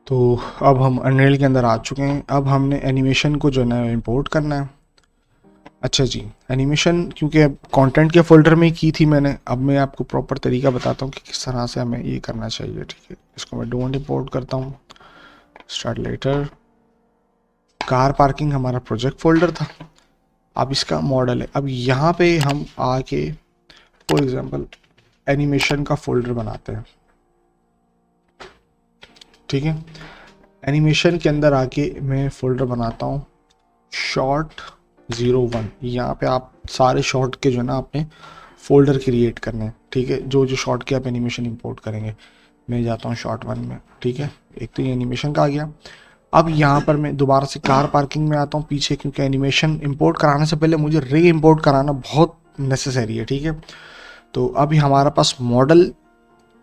तो अब हम अनरियल के अंदर आ चुके हैं। अब हमने एनिमेशन को जो है ना इम्पोर्ट करना है। अच्छा जी, एनिमेशन क्योंकि अब कंटेंट के फोल्डर में ही की थी मैंने, अब मैं आपको प्रॉपर तरीका बताता हूँ कि किस तरह से हमें ये करना चाहिए। ठीक है, इसको मैं डोंट इम्पोर्ट करता हूँ। स्टार्ट लेटर, कार पार्किंग हमारा प्रोजेक्ट फोल्डर था। अब इसका मॉडल है। अब यहाँ पे हम आके फॉर एग्जांपल एनिमेशन का फोल्डर बनाते हैं। ठीक है, एनिमेशन के अंदर आके मैं फोल्डर बनाता हूँ शॉर्ट 01। यहाँ पे आप सारे शॉर्ट के जो है ना आपने फोल्डर क्रिएट करने हैं। ठीक है, जो जो शॉर्ट के आप एनिमेशन इंपोर्ट करेंगे। मैं जाता हूँ शॉर्ट 1 में। ठीक है, एक तो ये एनिमेशन का आ गया। अब यहाँ पर मैं दोबारा से कार पार्किंग में आता हूँ पीछे, क्योंकि एनिमेशन इंपोर्ट कराने से पहले मुझे री इंपोर्ट कराना बहुत नेसेसरी है। ठीक है, तो अभी हमारा पास मॉडल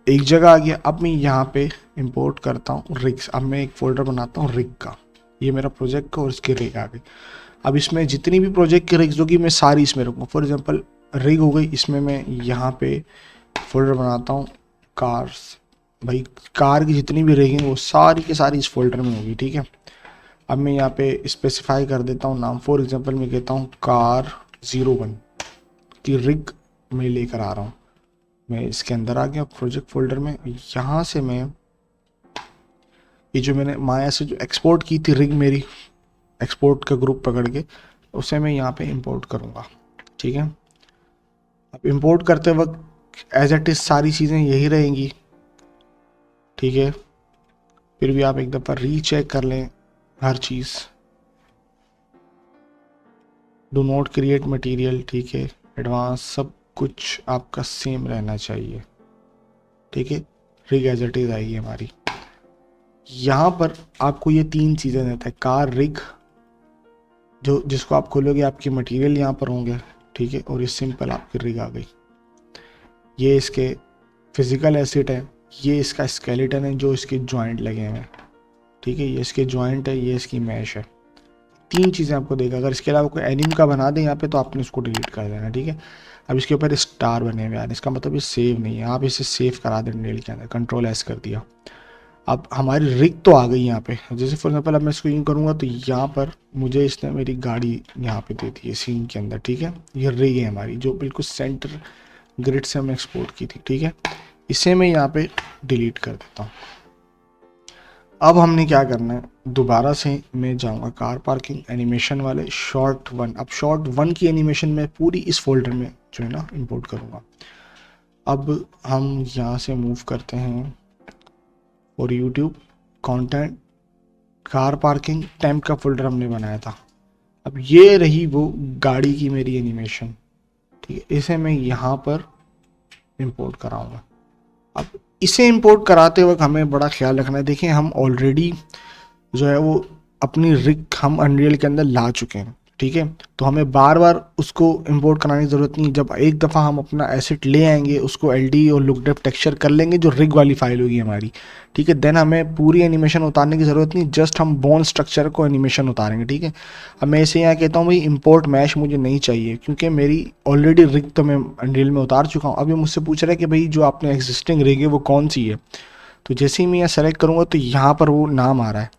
एक जगह आ गया। अब मैं यहाँ पे इंपोर्ट करता हूँ रिग्स। अब मैं एक फोल्डर बनाता हूँ रिग का। ये मेरा प्रोजेक्ट का और इसकी रिग आ गई। अब इसमें जितनी भी प्रोजेक्ट की रिग्स होगी मैं सारी इसमें रखूँगा। फॉर एग्जांपल रिग हो गई, इसमें मैं यहाँ पे फोल्डर बनाता हूँ कार्स। भाई कार की जितनी भी रिग हैं वो सारी की सारी इस फोल्डर में होगी। ठीक है, अब मैं यहाँ पे स्पेसिफाई कर देता हूँ नाम। फॉर एग्जांपल मैं कहता हूँ कार 01 की रिग मैं लेकर आ रहा हूँ। मैं इसके अंदर आ गया प्रोजेक्ट फोल्डर में। यहाँ से मैं ये जो मैंने माया से जो एक्सपोर्ट की थी रिग मेरी, एक्सपोर्ट का ग्रुप पकड़ के, उसे मैं यहाँ पे इंपोर्ट करूँगा। ठीक है, अब इंपोर्ट करते वक्त एज इट इज़ सारी चीज़ें यही रहेंगी। ठीक है, फिर भी आप एक दफ़ा रीचेक कर लें हर चीज़। डू नॉट क्रिएट मटेरियल, ठीक है, एडवांस, सब कुछ आपका सेम रहना चाहिए। ठीक है, रिग एज इट इज़ आएगी हमारी। यहाँ पर आपको ये तीन चीज़ें देता है, कार रिग, जो जिसको आप खोलोगे आपके मटेरियल यहाँ पर होंगे। ठीक है, और ये सिंपल आपकी रिग आ गई। ये इसके फिजिकल एसिड है, ये इसका स्केलेटन है जो इसके जॉइंट लगे हुए हैं। ठीक है, ये इसके जॉइंट है, ये इसकी मैश है। तीन चीज़ें आपको देगा। अगर इसके अलावा कोई एनिम का बना दें यहाँ पे तो आपने उसको डिलीट कर देना। ठीक है, अब इसके ऊपर स्टार बने हुए यार, इसका मतलब ये सेव नहीं है। आप इसे सेव करा दें नेल के अंदर, कंट्रोल एस कर दिया। अब हमारी रिग तो आ गई यहाँ पे। जैसे फॉर एग्जाम्पल अब मैं इसको यूँ करूँगा तो यहाँ पर मुझे इसने मेरी गाड़ी यहाँ पे दे दी है सीन के अंदर। ठीक है, ये रिग है हमारी जो बिल्कुल सेंटर ग्रिड से हमने एक्सपोर्ट की थी। ठीक है, इसे मैं यहाँ पे डिलीट कर देता हूँ। अब हमने क्या करना है, दोबारा से मैं जाऊँगा कार पार्किंग एनिमेशन वाले शॉर्ट 1। अब शॉर्ट 1 की एनिमेशन में पूरी इस फोल्डर में जो है ना इंपोर्ट करूँगा। अब हम यहाँ से मूव करते हैं और YouTube content car parking temp का फोल्डर हमने बनाया था। अब ये रही वो गाड़ी की मेरी एनिमेशन। ठीक है, इसे मैं यहाँ पर इंपोर्ट कराऊंगा। अब इसे इंपोर्ट कराते वक्त हमें बड़ा ख्याल रखना है। देखिए हम ऑलरेडी जो है वो अपनी रिग हम अनरियल के अंदर ला चुके हैं। ठीक है, तो हमें बार बार उसको इंपोर्ट कराने की ज़रूरत नहीं। जब एक दफ़ा हम अपना एसेट ले आएंगे, उसको एलडी और लुकडेप टेक्सचर कर लेंगे जो रिग वाली फाइल होगी हमारी। ठीक है, देन हमें पूरी एनिमेशन उतारने की ज़रूरत नहीं, जस्ट हम बोन स्ट्रक्चर को एनिमेशन उतारेंगे। ठीक है, अब मैं इसे यहाँ कहता हूँ भाई इंपोर्ट मैश मुझे नहीं चाहिए, क्योंकि मेरी ऑलरेडी रिग तो मैं अनरियल में उतार चुका हूँ। अब ये मुझसे पूछ रहा है कि भाई जो आपने एग्जिस्टिंग रिग है वो कौन सी है। तो जैसे ही मैं यहाँ सेलेक्ट करूँगा तो यहाँ पर वो नाम आ रहा है।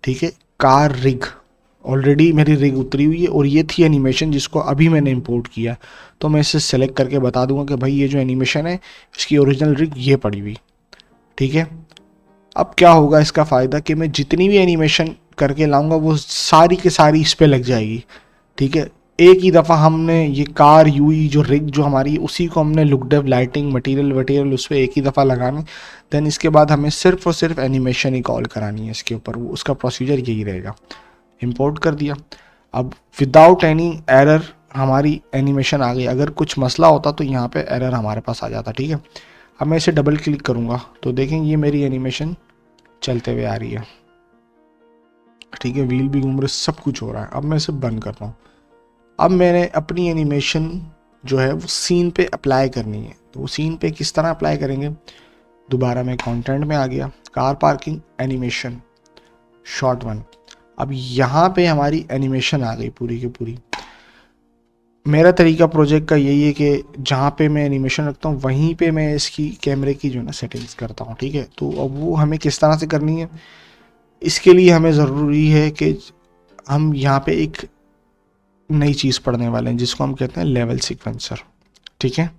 ठीक है, कार रिग, ऑलरेडी मेरी रिग उतरी हुई है और ये थी एनिमेशन जिसको अभी मैंने इंपोर्ट किया। तो मैं इसे सेलेक्ट करके बता दूंगा कि भाई ये जो एनिमेशन है इसकी ओरिजिनल रिग ये पड़ी हुई। ठीक है, अब क्या होगा इसका फ़ायदा कि मैं जितनी भी एनिमेशन करके लाऊंगा वो सारी के सारी इस पर लग जाएगी। ठीक है, एक ही दफ़ा हमने ये कार यूई जो रिग जो हमारी उसी को हमने लुक डेव लाइटिंग मटेरियल वटेरियल उस पर एक ही दफ़ा लगाना। देन इसके बाद हमें सिर्फ और सिर्फ एनिमेशन ही कॉल करानी है इसके ऊपर, वो उसका प्रोसीजर यही रहेगा। इंपोर्ट कर दिया। अब विदाउट एनी एरर हमारी एनिमेशन आ गई। अगर कुछ मसला होता तो यहाँ पे एरर हमारे पास आ जाता। ठीक है, अब मैं इसे डबल क्लिक करूँगा तो देखेंगे ये मेरी एनिमेशन चलते हुए आ रही है। ठीक है, व्हील भी घूम रहे, सब कुछ हो रहा है। अब मैं इसे बंद करता हूँ। अब मैंने अपनी एनिमेशन जो है वो सीन पे अप्लाई करनी है। तो वो सीन पे किस तरह अप्लाई करेंगे, दोबारा मैं कंटेंट में आ गया, कार पार्किंग एनिमेशन शॉर्ट 1। अब यहाँ पे हमारी एनिमेशन आ गई पूरी की पूरी। मेरा तरीका प्रोजेक्ट का यही है कि जहाँ पे मैं एनिमेशन रखता हूँ वहीं पे मैं इसकी कैमरे की जो है ना सेटिंग्स करता हूँ। ठीक है, तो अब वो हमें किस तरह से करनी है, इसके लिए हमें ज़रूरी है कि हम यहाँ पे एक नई चीज़ पढ़ने वाले हैं जिसको हम कहते हैं लेवल सीक्वेंसर। ठीक है,